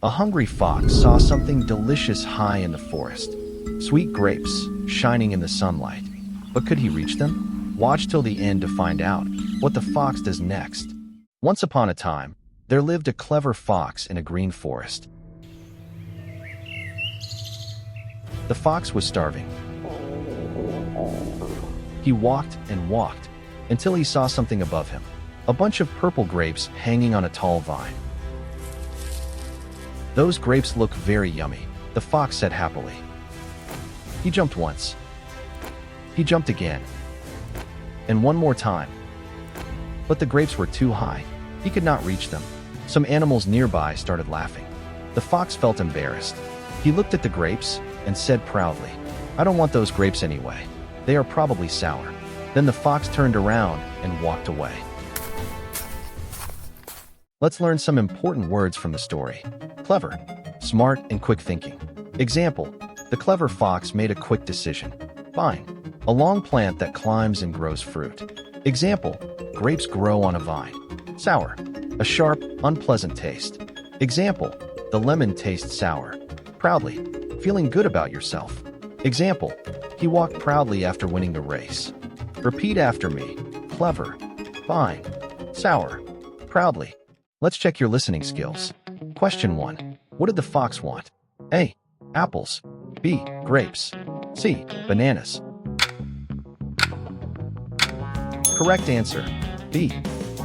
A hungry fox saw something delicious high in the forest. Sweet grapes, shining in the sunlight. But could he reach them? Watch till the end to find out what the fox does next. Once upon a time, there lived a clever fox in a green forest. The fox was starving. He walked and walked until he saw something above him. A bunch of purple grapes hanging on a tall vine. Those grapes look very yummy, the fox said happily. He jumped once. He jumped again. And one more time. But the grapes were too high. He could not reach them. Some animals nearby started laughing. The fox felt embarrassed. He looked at the grapes and said proudly, "I don't want those grapes anyway. They are probably sour." Then the fox turned around and walked away. Let's learn some important words from the story. Clever, smart, and quick thinking. Example, the clever fox made a quick decision. Vine, a long plant that climbs and grows fruit. Example, grapes grow on a vine. Sour, a sharp, unpleasant taste. Example, the lemon tastes sour. Proudly, feeling good about yourself. Example, he walked proudly after winning the race. Repeat after me. Clever, vine, sour, proudly. Let's check your listening skills. Question 1. What did the fox want? A. Apples. B. Grapes. C. Bananas. Correct answer. B.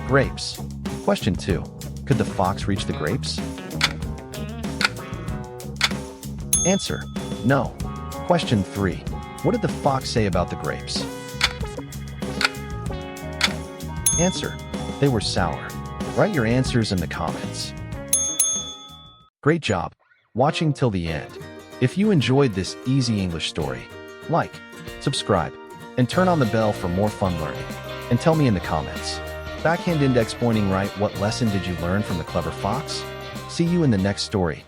Grapes. Question 2. Could the fox reach the grapes? Answer. No. Question 3. What did the fox say about the grapes? Answer. They were sour. Write your answers in the comments. Great job watching till the end. If you enjoyed this easy English story, like, subscribe, and turn on the bell for more fun learning. And tell me in the comments. Backhand index pointing right, what lesson did you learn from the clever fox? See you in the next story.